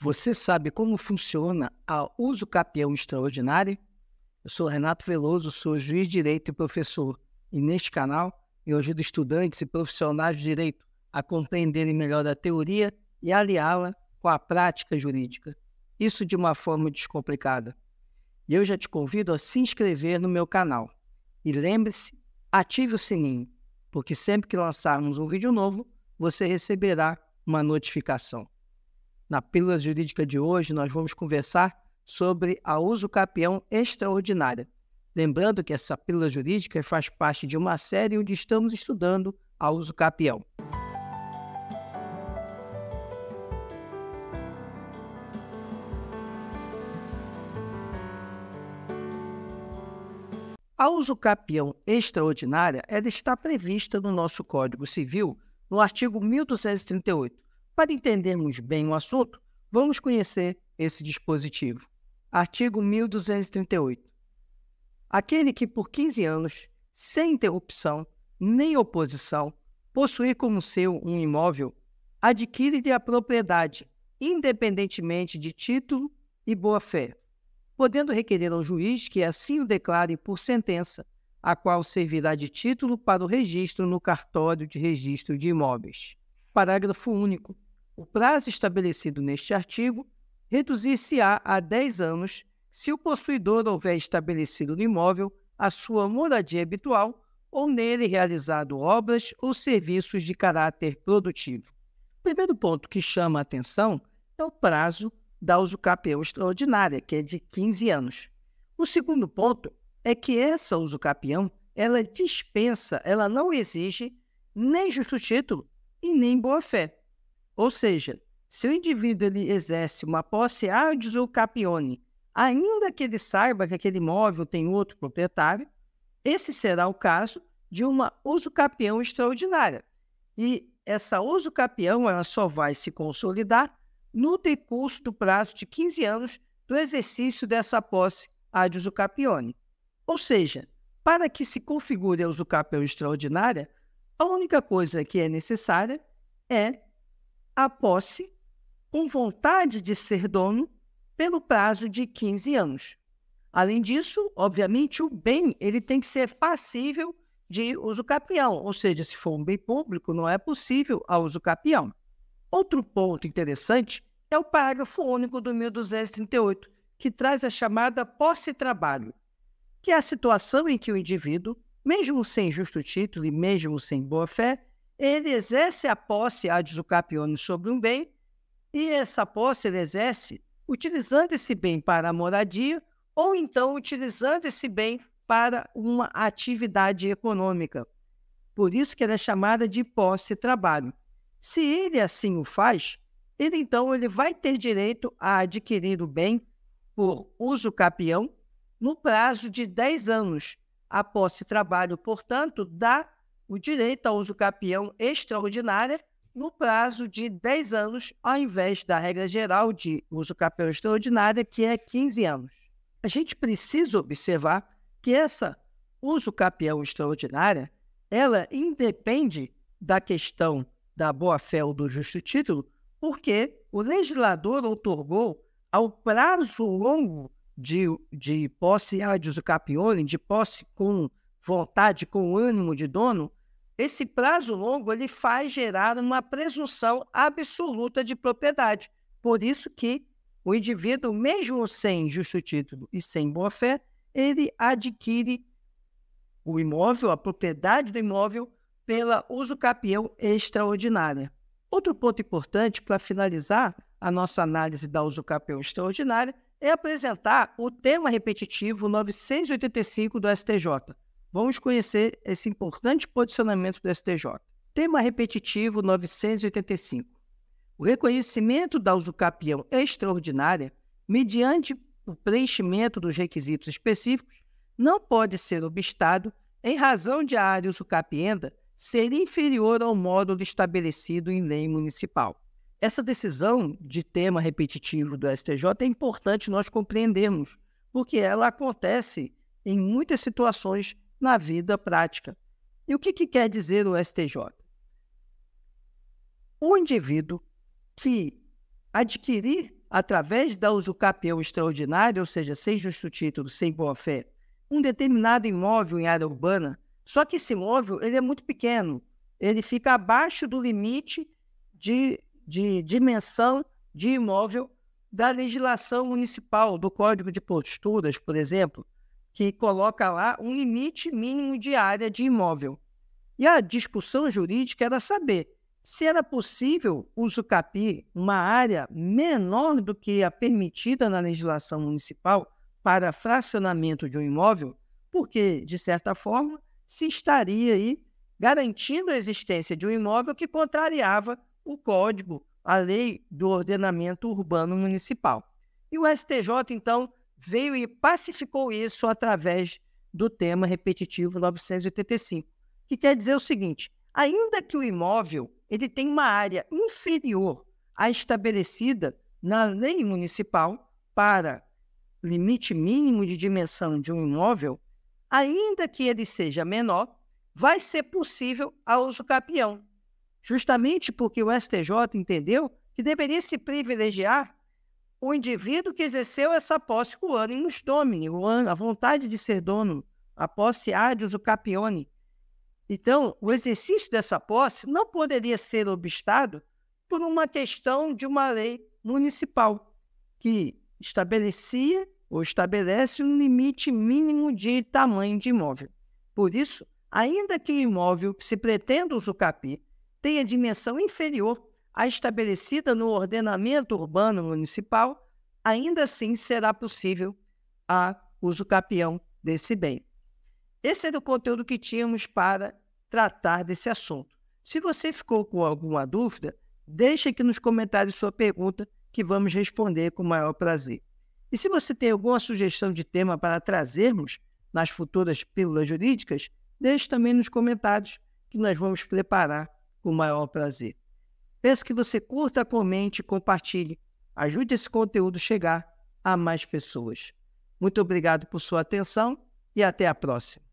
Você sabe como funciona a usucapião extraordinária? Eu sou Renato Veloso, sou juiz de direito e professor. E neste canal eu ajudo estudantes e profissionais de direito a compreenderem melhor a teoria e aliá-la com a prática jurídica. Isso de uma forma descomplicada. E eu já te convido a se inscrever no meu canal. E lembre-se, ative o sininho, porque sempre que lançarmos um vídeo novo, você receberá uma notificação. Na pílula jurídica de hoje, nós vamos conversar sobre a usucapião extraordinária. Lembrando que essa pílula jurídica faz parte de uma série onde estamos estudando a usucapião. A usucapião extraordinária ela está prevista no nosso Código Civil, no artigo 1238. Para entendermos bem o assunto, vamos conhecer esse dispositivo. Artigo 1238. Aquele que por 15 anos, sem interrupção nem oposição, possuir como seu um imóvel, adquire-lhe a propriedade, independentemente de título e boa-fé, podendo requerer ao juiz que assim o declare por sentença, a qual servirá de título para o registro no cartório de registro de imóveis. Parágrafo único. O prazo estabelecido neste artigo reduzir-se-á a 10 anos se o possuidor houver estabelecido no imóvel a sua moradia habitual ou nele realizado obras ou serviços de caráter produtivo. O primeiro ponto que chama a atenção é o prazo da usucapião extraordinária, que é de 15 anos. O segundo ponto é que essa usucapião, ela dispensa, ela não exige nem justo título e nem boa-fé. Ou seja, se o indivíduo ele exerce uma posse ad usucapione, ainda que ele saiba que aquele imóvel tem outro proprietário, esse será o caso de uma usucapião extraordinária. E essa usucapião ela só vai se consolidar no decurso do prazo de 15 anos do exercício dessa posse ad usucapione. Ou seja, para que se configure a usucapião extraordinária, a única coisa que é necessária é a posse com vontade de ser dono pelo prazo de 15 anos. Além disso, obviamente, o bem ele tem que ser passível de usucapião, ou seja, se for um bem público, não é possível a usucapião. Outro ponto interessante é o parágrafo único do 1238, que traz a chamada posse-trabalho, que é a situação em que o indivíduo, mesmo sem justo título e mesmo sem boa-fé, ele exerce a posse ad usucapione sobre um bem e essa posse ele exerce utilizando esse bem para a moradia ou então utilizando esse bem para uma atividade econômica. Por isso que ela é chamada de posse-trabalho. Se ele assim o faz, ele vai ter direito a adquirir o bem por usucapião no prazo de 10 anos. A posse-trabalho, portanto, dá o direito à usucapião extraordinária no prazo de 10 anos, ao invés da regra geral de usucapião extraordinária, que é 15 anos. A gente precisa observar que essa usucapião extraordinária, ela independe da questão da boa-fé ou do justo título, porque o legislador outorgou ao prazo longo de posse ad usucapione, de posse com vontade, com ânimo de dono, esse prazo longo ele faz gerar uma presunção absoluta de propriedade. Por isso que o indivíduo, mesmo sem justo título e sem boa-fé, ele adquire o imóvel, a propriedade do imóvel, pela usucapião extraordinária. Outro ponto importante para finalizar a nossa análise da usucapião extraordinária é apresentar o tema repetitivo 985 do STJ. Vamos conhecer esse importante posicionamento do STJ. Tema repetitivo 985. O reconhecimento da usucapião extraordinária, mediante o preenchimento dos requisitos específicos, não pode ser obstado em razão de a área usucapienda ser inferior ao módulo estabelecido em lei municipal. Essa decisão de tema repetitivo do STJ é importante nós compreendermos, porque ela acontece em muitas situações na vida prática. E o que quer dizer o STJ? O indivíduo que adquirir através da usucapião extraordinária, ou seja, sem justo título, sem boa-fé, um determinado imóvel em área urbana, só que esse imóvel ele é muito pequeno, ele fica abaixo do limite de dimensão de imóvel da legislação municipal, do Código de Posturas, por exemplo, que coloca lá um limite mínimo de área de imóvel. E a discussão jurídica era saber se era possível usucapir uma área menor do que a permitida na legislação municipal para fracionamento de um imóvel, porque, de certa forma, se estaria aí garantindo a existência de um imóvel que contrariava o Código, a lei do ordenamento urbano municipal. E o STJ, então, veio e pacificou isso através do tema repetitivo 985, que quer dizer o seguinte: ainda que o imóvel ele tenha uma área inferior à estabelecida na lei municipal para limite mínimo de dimensão de um imóvel, ainda que ele seja menor, vai ser possível a usucapião, justamente porque o STJ entendeu que deveria se privilegiar o indivíduo que exerceu essa posse com animus domini, a vontade de ser dono, a posse ad usucapione. Então, o exercício dessa posse não poderia ser obstado por uma questão de uma lei municipal que estabelecia ou estabelece um limite mínimo de tamanho de imóvel. Por isso, ainda que o imóvel que se pretenda usucapir tenha dimensão inferior à estabelecida no ordenamento urbano municipal, ainda assim será possível a usucapião desse bem. Esse era o conteúdo que tínhamos para tratar desse assunto. Se você ficou com alguma dúvida, deixe aqui nos comentários sua pergunta, que vamos responder com o maior prazer. E se você tem alguma sugestão de tema para trazermos nas futuras pílulas jurídicas, deixe também nos comentários, que nós vamos preparar com o maior prazer. Peço que você curta, comente e compartilhe. Ajude esse conteúdo a chegar a mais pessoas. Muito obrigado por sua atenção e até a próxima.